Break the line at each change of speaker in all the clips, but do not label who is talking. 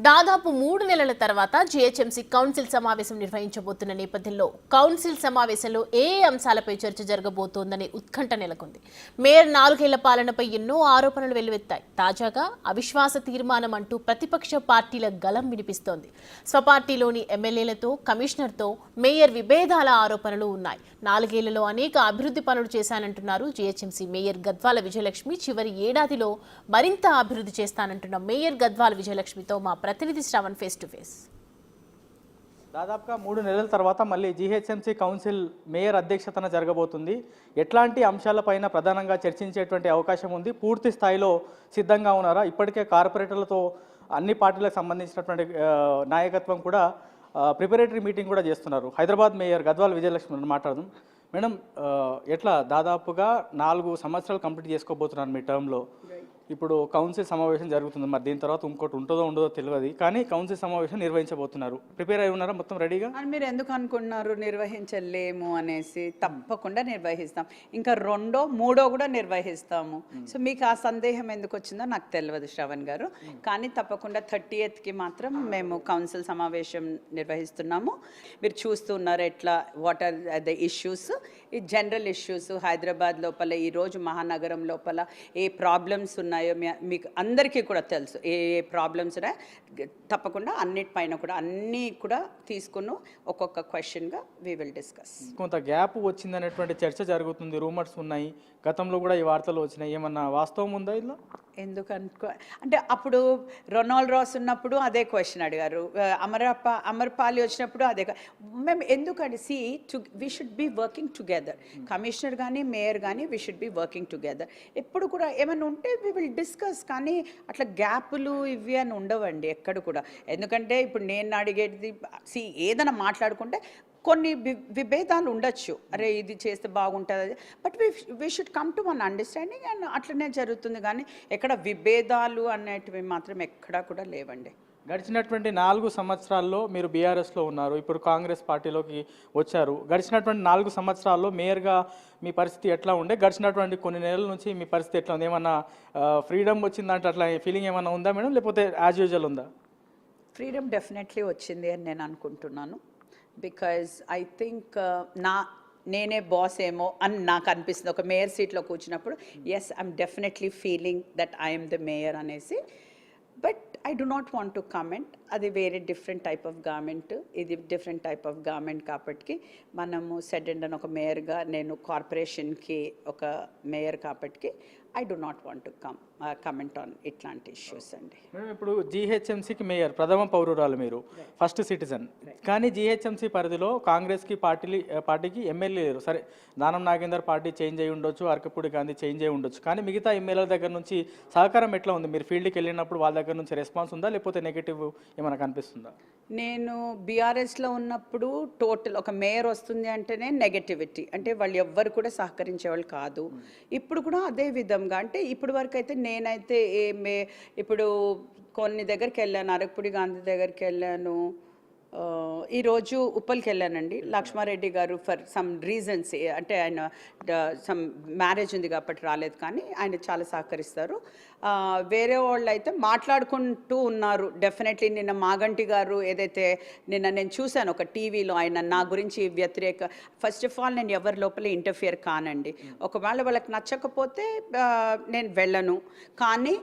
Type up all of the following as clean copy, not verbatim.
దాదాపు 3 నెలల తర్వాత జీహెచ్ఎంసీ కౌన్సిల్ సమావేశం నిర్వహించబోతున్న నేపథ్యంలో కౌన్సిల్ సమావేశంలో ఏ అంశాలపై చర్చ జరగబోతోందనే ఉత్కంఠ నెలకొంది. మేయర్ 4 ఏళ్ల పాలనపై ఎన్నో ఆరోపణలు వెల్లువెత్తాయి. తాజాగా అవిశ్వాస తీర్మానం అంటూ ప్రతిపక్ష పార్టీల గలం వినిపిస్తోంది. స్వపార్టీలోని ఎమ్మెల్యేలతో కమిషనర్తో మేయర్ విభేదాల ఆరోపణలు ఉన్నాయి. 4 ఏళ్లలో అనేక అభివృద్ధి పనులు చేశానంటున్నారు జీహెచ్ఎంసీ మేయర్ గద్వాల విజయలక్ష్మి. చివరి ఏడాదిలో మరింత అభివృద్ధి చేస్తానంటున్న మేయర్ గద్వాల విజయలక్ష్మితో మా ప్రతినిధి శ్రవణ్ ఫేస్ టు ఫేస్.
దాదాపుగా 3 నెలల తర్వాత మళ్ళీ జీహెచ్ఎంసీ కౌన్సిల్ మేయర్ అధ్యక్షతన జరగబోతుంది. ఎట్లాంటి అంశాలపైన ప్రధానంగా చర్చించేటువంటి అవకాశం ఉంది? పూర్తి స్థాయిలో సిద్ధంగా ఉన్నారా? ఇప్పటికే కార్పొరేటర్లతో అన్ని పార్టీలకు సంబంధించినటువంటి నాయకత్వం కూడా ప్రిపరేటరీ మీటింగ్ కూడా చేస్తున్నారు. హైదరాబాద్ మేయర్ గద్వాల విజయలక్ష్మి మాట్లాడదాం. మేడం, ఎట్లా దాదాపుగా 4 సంవత్సరాలు కంప్లీట్ చేసుకోబోతున్నారు మీ టర్మ్లో. ఇప్పుడు కౌన్సిల్ సమావేశం జరుగుతుంది. మరి దీని తర్వాత ఇంకోటి ఉంటుందో ఉండదో తెలియదు, కానీ కౌన్సిల్ సమావేశం నిర్వహించబోతున్నారు. ప్రిపేర్ అయి ఉన్నారా మొత్తం రెడీగా?
అని మీరు ఎందుకు అనుకుంటున్నారు నిర్వహించలేము అనేసి? తప్పకుండా నిర్వహిస్తాం. ఇంకా 2ో 3ో కూడా నిర్వహిస్తాము. సో మీకు ఆ సందేహం ఎందుకు వచ్చిందో నాకు తెలియదు శ్రవణ్ గారు. కానీ తప్పకుండా 30th మాత్రం మేము కౌన్సిల్ సమావేశం నిర్వహిస్తున్నాము. మీరు చూస్తున్నారు ఎట్లా వాట్ ఆర్ ద ఇష్యూస్, ఈ జనరల్ ఇష్యూస్ హైదరాబాద్ లోపల, ఈరోజు మహానగరం లోపల ఏ ప్రాబ్లమ్స్ ఉన్నాయో మీకు అందరికీ కూడా తెలుసు. ఏ ఏ ప్రాబ్లమ్స్ ఉన్నాయో తప్పకుండా అన్నిటిపైన కూడా అన్నీ కూడా తీసుకుని ఒక్కొక్క క్వశ్చన్గా వీ విల్ డిస్కస్.
కొంత గ్యాప్ వచ్చిందనేటువంటి చర్చ జరుగుతుంది, రూమర్స్ ఉన్నాయి, గతంలో కూడా ఈ వార్తలు వచ్చినాయి. ఏమన్నా వాస్తవం ఉందా ఇలా?
ఎందుకు అంటే అప్పుడు రొనాల్డ్ రాస్ ఉన్నప్పుడు అదే క్వశ్చన్ అడిగారు, అమర్పాలి వచ్చినప్పుడు అదే. మేము ఎందుకంటే we should be working together. Commissioner కానీ మేయర్ కానీ we should be working together. ఎప్పుడు కూడా ఏమైనా ఉంటే వీ విల్ డిస్కస్. కానీ అట్లా గ్యాపులు ఇవి అని ఉండవండి ఎక్కడ కూడా. ఎందుకంటే ఇప్పుడు నేను అడిగేది ఏదైనా మాట్లాడుకుంటే కొన్ని విభేదాలు ఉండొచ్చు, అరే ఇది చేస్తే బాగుంటుంది, but we should come to one understanding and అట్లనే జరుగుతుంది. కానీ ఎక్కడ విభేదాలు అనేటివి మాత్రం ఎక్కడా కూడా లేవండి.
గడిచినటువంటి 4 సంవత్సరాల్లో మీరు బీఆర్ఎస్లో ఉన్నారు, ఇప్పుడు కాంగ్రెస్ పార్టీలోకి వచ్చారు. గడిచినటువంటి 4 సంవత్సరాల్లో మేయర్గా మీ పరిస్థితి ఎట్లా ఉండే? గడిచినటువంటి కొన్ని నెలల నుంచి మీ పరిస్థితి ఎట్లా ఉంది? ఏమన్నా ఫ్రీడమ్ వచ్చిందంటే అట్లా ఫీలింగ్ ఏమన్నా ఉందా మేడం, లేకపోతే యాజ్ యూజువల్ ఉందా?
ఫ్రీడమ్ డెఫినెట్లీ వచ్చింది అని నేను అనుకుంటున్నాను. బికాజ్ ఐ థింక్ నేనే బాస్ ఏమో అని నాకు అనిపిస్తుంది. ఒక మేయర్ సీట్లో కూర్చున్నప్పుడు yes I'm definitely feeling that I'm the mayor అనేసి. But I do not want to comment. అది వేరే డిఫరెంట్ టైప్ ఆఫ్ గవర్నమెంట్, ఇది డిఫరెంట్ టైప్ ఆఫ్ గవర్నమెంట్. కాబట్టి మనము సెడ్ అండ్ ఒక మేయర్గా, నేను కార్పొరేషన్కి ఒక మేయర్ కాబట్టి I do not want to comment on ఇట్లాంటి ఇష్యూస్ అండి.
ఇప్పుడు జీహెచ్ఎంసీకి మేయర్, ప్రథమ పౌరురాలు మీరు, ఫస్ట్ సిటిజన్. కానీ జీహెచ్ఎంసీ పరిధిలో కాంగ్రెస్కి పార్టీకి ఎమ్మెల్యే లేరు. సరే, దానం నాగేందర్ పార్టీ చేంజ్ అయి ఉండొచ్చు, అరకపూడి గాంధీ చేంజ్ అయి ఉండొచ్చు, కానీ మిగతా ఎమ్మెల్యేల దగ్గర నుంచి సహకారం ఎట్లా ఉంది? మీరు ఫీల్డ్కి వెళ్ళినప్పుడు వాళ్ళ దగ్గర నుంచి రెస్పాన్స్ ఉందా, లేకపోతే నెగిటివ్ ఏమైనా కనిపిస్తుందా?
నేను బీఆర్ఎస్లో ఉన్నప్పుడు టోటల్ ఒక మేయర్ వస్తుంది అంటేనే నెగటివిటీ, అంటే వాళ్ళు ఎవ్వరు కూడా సహకరించేవాళ్ళు కాదు. ఇప్పుడు కూడా అదే విధంగా, అంటే ఇప్పుడు వరకు అయితే నేనైతే ఇప్పుడు కొన్ని దగ్గరికి వెళ్ళాను, అరకపూడి గాంధీ దగ్గరికి వెళ్ళాను, ఈరోజు ఉప్పల్కి వెళ్ళానండి. లక్ష్మారెడ్డి గారు ఫర్ సమ్ రీజన్స్, అంటే ఆయన సమ్ మ్యారేజ్ ఉంది కాబట్టి రాలేదు, కానీ ఆయన చాలా సహకరిస్తారు. వేరే వాళ్ళు అయితే మాట్లాడుకుంటూ ఉన్నారు. డెఫినెట్లీ నిన్న మాగంటి గారు ఏదైతే నిన్న నేను చూశాను ఒక టీవీలో, ఆయన నా గురించి వ్యతిరేక, ఫస్ట్ ఆఫ్ ఆల్ నేను ఎవరి లోపల ఇంటర్ఫియర్ కానండి. ఒకవేళ వాళ్ళకి నచ్చకపోతే నేను వెళ్ళను. కానీ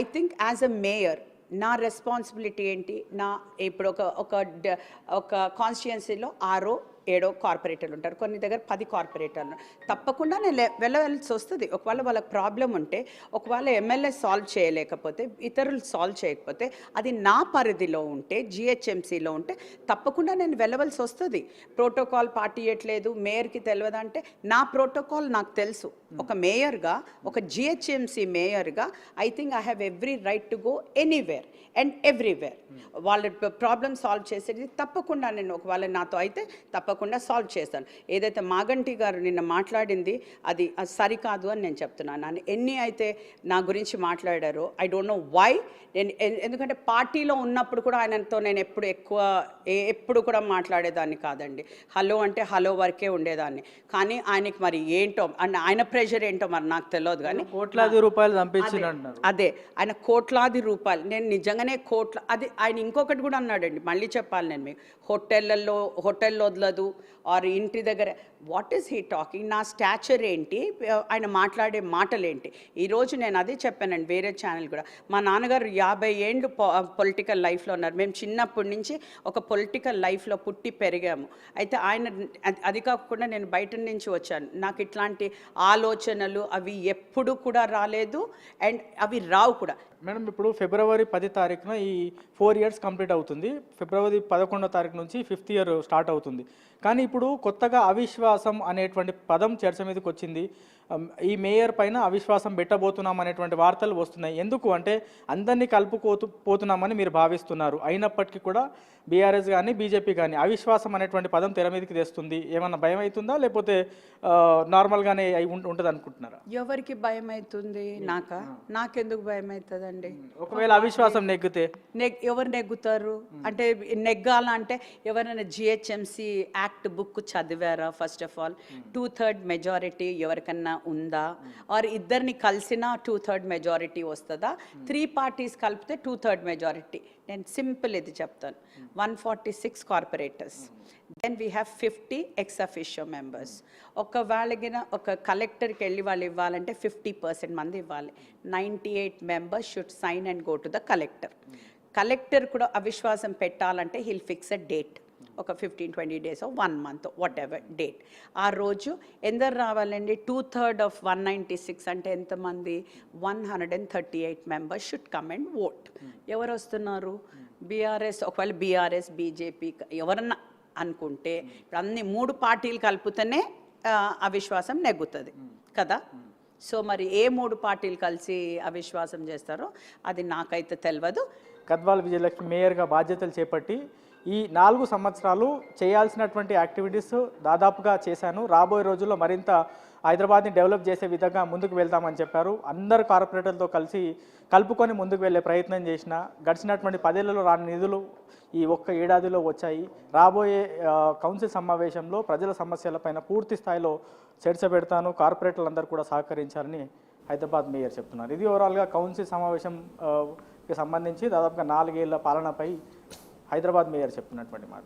I think as a mayor నా రెస్పాన్సిబిలిటీ ఏంటి? ఇప్పుడు ఒక కాన్స్టిట్యుయెన్సీలో 6 7 కార్పొరేటర్లు ఉంటారు, కొన్ని దగ్గర 10 కార్పొరేటర్లు. తప్పకుండా నేను వెళ్ళవలసి వస్తుంది. ఒకవేళ వాళ్ళకి ప్రాబ్లం ఉంటే, ఒకవేళ ఎమ్మెల్యే సాల్వ్ చేయలేకపోతే, ఇతరులు సాల్వ్ చేయకపోతే, అది నా పరిధిలో ఉంటే, జిహెచ్ఎంసీలో ఉంటే తప్పకుండా నేను వెళ్ళవలసి వస్తుంది. ప్రోటోకాల్ పార్టీ ఇవ్వట్లేదు, మేయర్కి తెలియదంటే నా ప్రోటోకాల్ నాకు తెలుసు. ఒక మేయర్గా, ఒక జిహెచ్ఎంసీ మేయర్గా I think I have every right to go anywhere and everywhere. వాళ్ళ ప్రాబ్లమ్ సాల్వ్ చేసేది తప్పకుండా నేను, ఒకవేళ నాతో అయితే తప్పకుండా తప్పకుండా సాల్వ్ చేస్తాను. ఏదైతే మాగంటి గారు నిన్న మాట్లాడింది అది సరికాదు అని నేను చెప్తున్నాను. ఎన్ని అయితే నా గురించి మాట్లాడారో ఐ డోంట్ నో వై. నేను ఎందుకంటే పార్టీలో ఉన్నప్పుడు కూడా ఆయనతో నేను ఎప్పుడు కూడా మాట్లాడేదాన్ని కాదండి. హలో అంటే హలో వరకే ఉండేదాన్ని. కానీ ఆయనకి మరి ఏంటో ఆయన ప్రెషర్ ఏంటో మరి నాకు తెలియదు. కానీ
కోట్లాది రూపాయలు పంపించినట్టున్నారు.
అదే ఆయన కోట్లాది రూపాయలు, నేను నిజంగానే అది ఆయన ఇంకొకటి కూడా అన్నాడండి, మళ్ళీ చెప్పాలి నేను మీకు, హోటల్లో వదలదు ఆర్ ఇంటి దగ్గర. What is he talking? నా స్టాచర్ ఏంటి, ఆయన మాట్లాడే మాటలు ఏంటి? ఈరోజు నేను అదే చెప్పానండి వేరే ఛానల్ కూడా. మా నాన్నగారు 50 ఏళ్ళు పొలిటికల్ లైఫ్లో ఉన్నారు. మేము చిన్నప్పటి నుంచి ఒక పొలిటికల్ లైఫ్లో పుట్టి పెరిగాము. అయితే ఆయన అది కాకుండా నేను బయట నుంచి వచ్చాను. నాకు ఇట్లాంటి ఆలోచనలు అవి ఎప్పుడు కూడా రాలేదు అండ్ అవి రావు కూడా.
మేడం, ఇప్పుడు ఫిబ్రవరి 10 తారీఖున ఈ 4 years కంప్లీట్ అవుతుంది. ఫిబ్రవరి 11వ తారీఖు నుంచి 5th year స్టార్ట్ అవుతుంది. కానీ ఇప్పుడు కొత్తగా అవిశ్వాసం అనేటువంటి పదం చర్చ మీదకి వచ్చింది. ఈ మేయర్ పైన అవిశ్వాసం పెట్టబోతున్నాం అనేటువంటి వార్తలు వస్తున్నాయి. ఎందుకు అంటే అందరినీ పోతున్నామని మీరు భావిస్తున్నారు. అయినప్పటికీ కూడా బీఆర్ఎస్ కానీ బీజేపీ కానీ అవిశ్వాసం అనేటువంటి పదం తెర మీదకి తెస్తుంది. ఏమన్నా భయం అవుతుందా, లేకపోతే నార్మల్గానే ఉంటుంది అనుకుంటున్నారా?
ఎవరికి భయం అవుతుంది? నాకెందుకు భయం అవుతుందండి?
ఒకవేళ అవిశ్వాసం నెగ్గితే
ఎవరు నెగ్గుతారు? అంటే నెగ్గాలంటే ఎవరైనా జిహెచ్ఎంసి యాక్ట్ బుక్ చదివారా? ఫస్ట్ ఆఫ్ ఆల్ 2/3 మెజారిటీ ఎవరికన్నా ఉందా? ఆర్ ఇద్దరిని కలిసినా 2/3 మెజారిటీ వస్తుందా? 3 parties కలిపితే 2/3 మెజారిటీ. నేను సింపుల్ ఇది చెప్తాను. 146 corporators, then we have 50 ex officio members. ఒక కలెక్టర్కి వెళ్ళి వాళ్ళు ఇవ్వాలంటే 50% మంది ఇవ్వాలి. 98 members should sign and go to the collector. Collector కూడా అవిశ్వాసం పెట్టాలంటే హీల్ ఫిక్స్ అ డేట్, ఒక 15-20 days 1 month what ever date. ఆ రోజు ఎందరు రావాలండి? 2/3 of 196 అంటే ఎంతమంది? 138 members should come and vote. ఎవరు వస్తున్నారు? బీఆర్ఎస్. ఒకవేళ బీఆర్ఎస్ బీజేపీ ఎవరన్నా అనుకుంటే ఇప్పుడు అన్ని 3 parties కలిపితేనే అవిశ్వాసం నెగ్గుతుంది కదా. సో మరి ఏ 3 parties కలిసి అవిశ్వాసం చేస్తారో అది నాకైతే తెలియదు.
గద్వాల్ విజయలక్ష్మి మేయర్గా బాధ్యతలు చేపట్టి ఈ 4 సంవత్సరాలు చేయాల్సినటువంటి యాక్టివిటీస్ దాదాపుగా చేశాను. రాబోయే రోజుల్లో మరింత హైదరాబాద్ని డెవలప్ చేసే విధంగా ముందుకు వెళ్తామని చెప్పారు. అందరు కార్పొరేటర్లతో కలుపుకొని ముందుకు వెళ్ళే ప్రయత్నం చేసిన గడిచినటువంటి 10 ఏళ్లలో రాని నిధులు ఈ ఒక్క ఏడాదిలో వచ్చాయి. రాబోయే కౌన్సిల్ సమావేశంలో ప్రజల సమస్యలపైన పూర్తి స్థాయిలో చర్చ పెడతాను, కార్పొరేటర్లందరూ కూడా సహకరించాలని హైదరాబాద్ మేయర్ చెప్తున్నారు. ఇది ఓవరాల్గా కౌన్సిల్ సమావేశంకి సంబంధించి దాదాపుగా 4 ఏళ్ల పాలనపై హైదరాబాద్ మేయర్ చెప్తున్నటువంటి మాట.